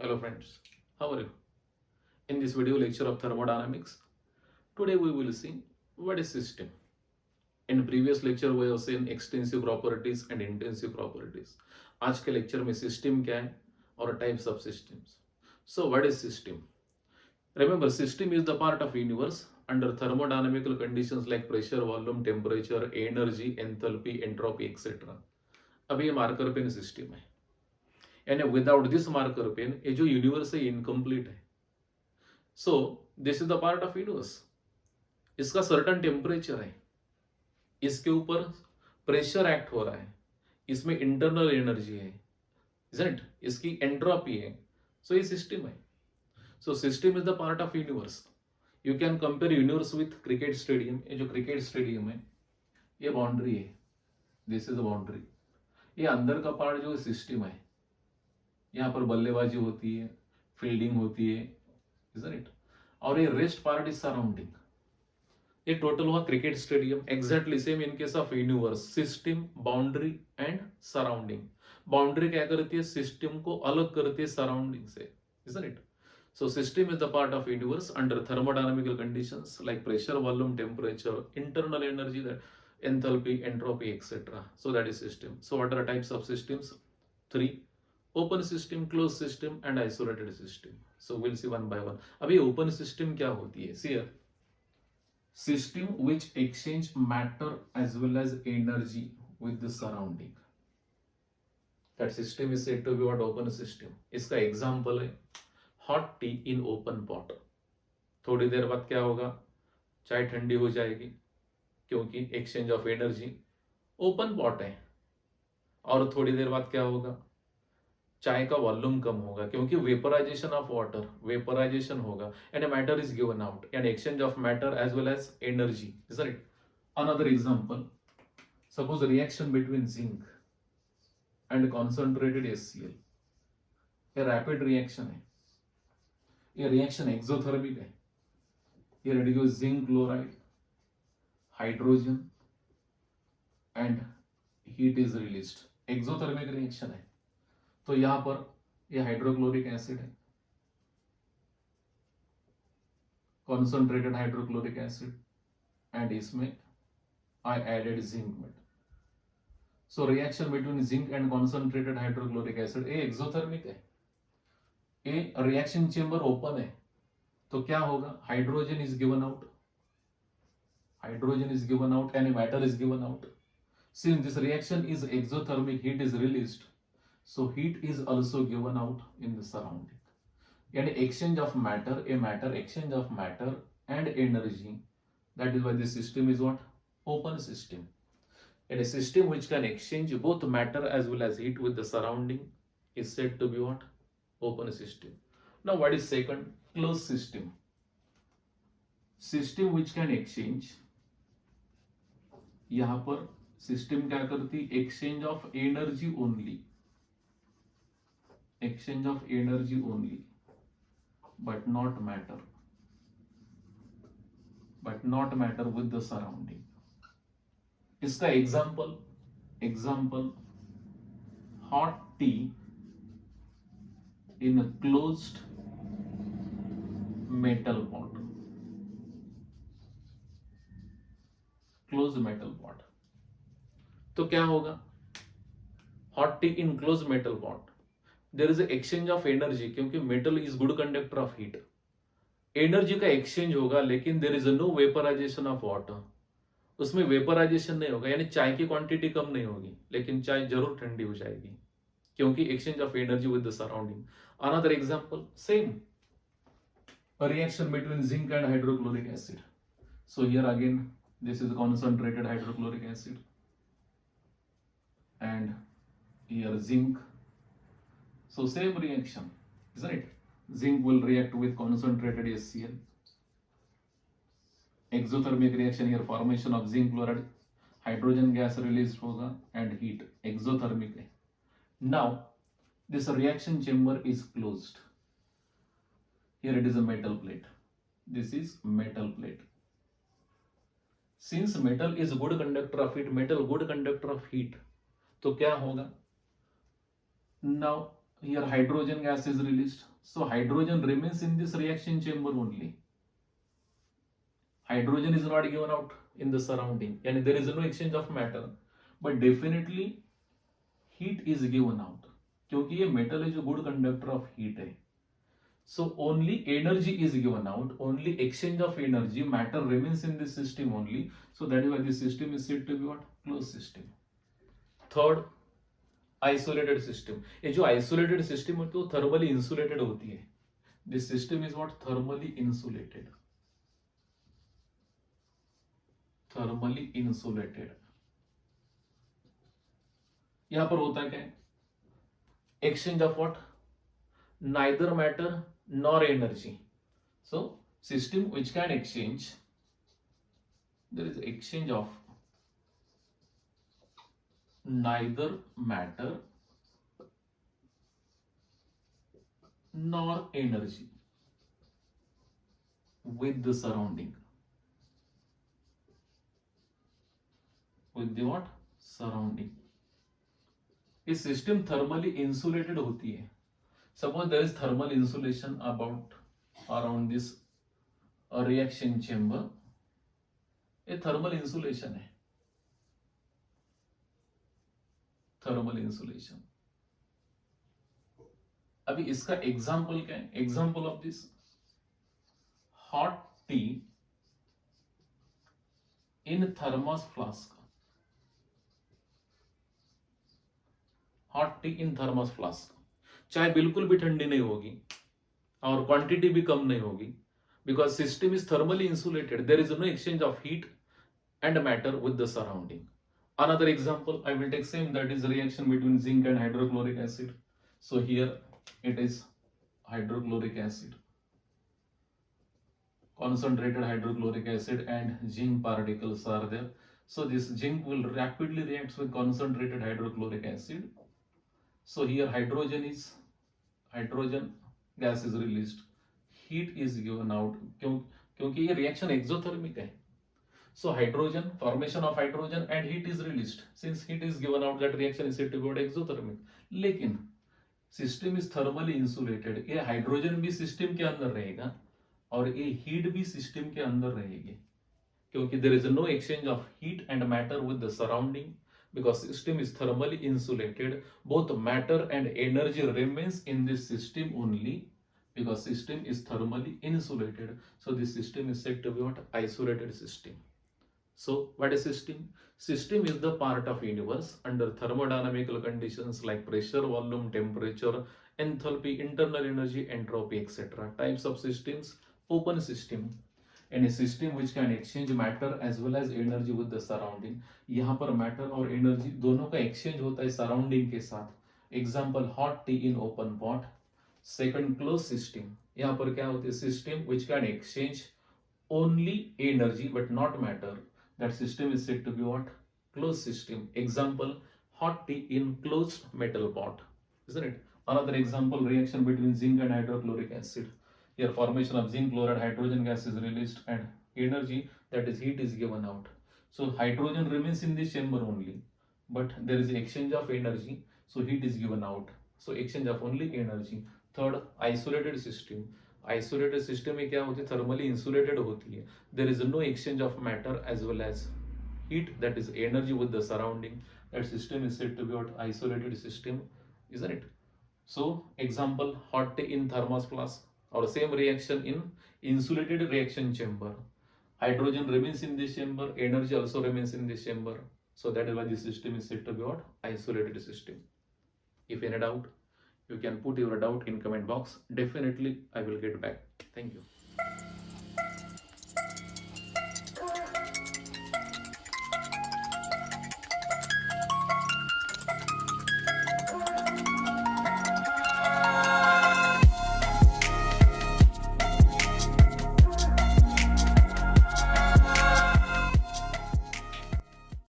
Hello friends, how are you? In this video lecture of thermodynamics, today we will see what is system. In previous lecture we have seen extensive properties and intensive properties. आज के lecture में system क्या है और types of systems. So what is system? Remember system is the part of universe under thermodynamical conditions like pressure, volume, temperature, energy, enthalpy, entropy etc. अभी ये marker pen system है यानी विदाउट दिस मार्कर पेन ये जो universe है incomplete है. So this is the part of universe. इसका certain temperature है, इसके ऊपर प्रेशर एक्ट हो रहा है, इसमें इंटरनल एनर्जी है, इजंट इसकी एंट्रोपी है. सो ये सिस्टम है. So system is the part of universe. You can compare universe with cricket stadium. ये जो क्रिकेट स्टेडियम है ये बाउंड्री है, दिस इज द बाउंड्री. ये अंदर का पार्ट जो सिस्टम है, यहाँ पर बल्लेबाजी होती है, फील्डिंग होती है, isn't it? और ये रेस्ट पार्ट इज सराउंडिंग. ये टोटल हुआ cricket stadium. Exactly same in case of universe, system, boundary and surrounding. Boundary क्या करती है? सिस्टम को अलग करती है सराउंडिंग से, isn't it? So system is the part of universe under thermodynamical conditions like pressure, volume, temperature, internal energy, that enthalpy, entropy, etc. So that is system. So what are types of systems? Three: open system, close system and isolated system. So will see one by one. अभी open system क्या होती है? See here, system which exchange matter as well as energy with the surrounding. That system is said to be what? Open system. इसका example है hot tea in open pot. थोड़ी देर बाद क्या होगा? चाय ठंडी हो जाएगी क्योंकि exchange of energy. Open pot है. और थोड़ी देर बाद क्या होगा? चाय का वॉल्यूम कम होगा क्योंकि वेपराइजेशन ऑफ वाटर, वेपराइजेशन होगा and matter is given out and exchange of matter as well as energy. Is it? Another example, suppose reaction between zinc and concentrated HCl. ये रैपिड रिएक्शन है. ये reaction exothermic है. ये reduce zinc chloride, hydrogen and heat is released. Exothermic reaction है. तो यहां पर ये हाइड्रोक्लोरिक एसिड है, कॉन्सेंट्रेटेड हाइड्रोक्लोरिक एसिड, एंड इसमें I added zinc metal. So reaction between zinc and concentrated hydrochloric acid, ये एक्सोथर्मिक है. ये रिएक्शन चेंबर ओपन है. तो क्या होगा? Hydrogen is given out, hydrogen is given out and matter is given out. Since this reaction is exothermic, heat is released. So heat is also given out in the surrounding. And exchange of matter, exchange of matter and energy. That is why this system is what? Open system. And a system which can exchange both matter as well as heat with the surrounding is said to be what? Open system. Now what is second? Closed system. System which can exchange. यहाँ पर system क्या करती? Exchange of energy only, exchange of energy only, but not matter with the surrounding. इसका example hot tea in a closed metal pot. closed metal pot. तो क्या होगा? hot tea in closed metal pot. There is exchange of energy क्योंकि metal is good conductor of heat. Energy का exchange होगा लेकिन there is no vaporization of water. उसमें vaporization नहीं होगा यानी चाय की क्वांटिटी कम नहीं होगी लेकिन चाय जरूर ठंडी हो जाएगी क्योंकि exchange of energy with the surrounding. Another example, same reaction between zinc and hydrochloric acid. So here again this is concentrated hydrochloric acid and here zinc. So same reaction, isn't it? Zinc will react with concentrated HCl. Exothermic reaction here, formation of zinc chloride, hydrogen gas released होगा and heat. Exothermic है. Now this reaction chamber is closed. Here it is a metal plate. This is metal plate. Since metal is good conductor of heat, metal good conductor of heat, तो क्या होगा? Now Here hydrogen gas is released. So hydrogen remains in this reaction chamber only. Hydrogen is not given out in the surrounding and there is no exchange of matter, but definitely heat is given out क्योंकि ये metal is a good conductor of heat है. So only energy is given out, only exchange of energy, matter remains in this system only. So that is why this system is said to be what? Closed system. Third, isolated system. ये जो isolated system होती है वो thermally insulated होती है. This system is what? Thermally insulated. Thermally insulated. यहां पर होता क्या है? Exchange of what? Neither matter nor energy. So system which can exchange, there is exchange of neither matter nor energy with the surrounding. With the what? Surrounding. इस system thermally insulated होती है. Suppose there is thermal insulation about around this reaction chamber. ये thermal insulation है. Thermal insulation. अभी इसका example क्या है? Example of this hot tea in thermos flask. Hot tea in thermos flask. चाय बिल्कुल भी ठंडी नहीं होगी और क्वांटिटी भी कम नहीं होगी because system is thermally insulated. There is no exchange of heat and matter with the surrounding. Another example, I will take same, that is reaction between zinc and hydrochloric acid. So here it is hydrochloric acid, concentrated hydrochloric acid and zinc particles are there. So this zinc will rapidly react with concentrated hydrochloric acid. So here hydrogen gas is released, heat is given out क्योंकि ये reaction exothermic है. So hydrogen, formation of hydrogen and heat is released. Since heat is given out, that reaction is said to be exothermic. लेकिन system is thermally insulated. ये hydrogen भी system के अंदर रहेगा और ये heat भी system के अंदर रहेगी क्योंकि there is no exchange of heat and matter with the surrounding. Because system is thermally insulated, both matter and energy remains in this system only because system is thermally insulated. So this system is said to be what? Isolated system. So what is system? System is the part of universe under thermodynamical conditions like pressure, volume, temperature, enthalpy, internal energy, entropy, etc. Types of systems: open system, any system which can exchange matter as well as energy with the surrounding. यहाँ पर matter और energy दोनों का exchange होता है surrounding के साथ. Example, hot tea in open pot. Second, closed system. यहाँ पर क्या होती है? System which can exchange only energy but not matter. That system is said to be what? Closed system. Example, hot tea in closed metal pot. Isn't it? Another example, reaction between zinc and hydrochloric acid. Here formation of zinc chloride, hydrogen gas is released and energy, that is heat, is given out. So hydrogen remains in this chamber only, but there is exchange of energy, so heat is given out. So exchange of only energy. Third, isolated system. Isolated system में क्या होती है? Thermally insulated होती है. There is no exchange of matter as well as heat, that is energy, with the surrounding. That system is said to be what? Isolated system, isn't it? So example, hot tea in thermos flask, or same reaction in insulated reaction chamber. Hydrogen remains in this chamber, energy also remains in this chamber. So that is why this system is said to be what? Isolated system. If any doubt, you can put your doubt in comment box. Definitely I will get back. Thank you.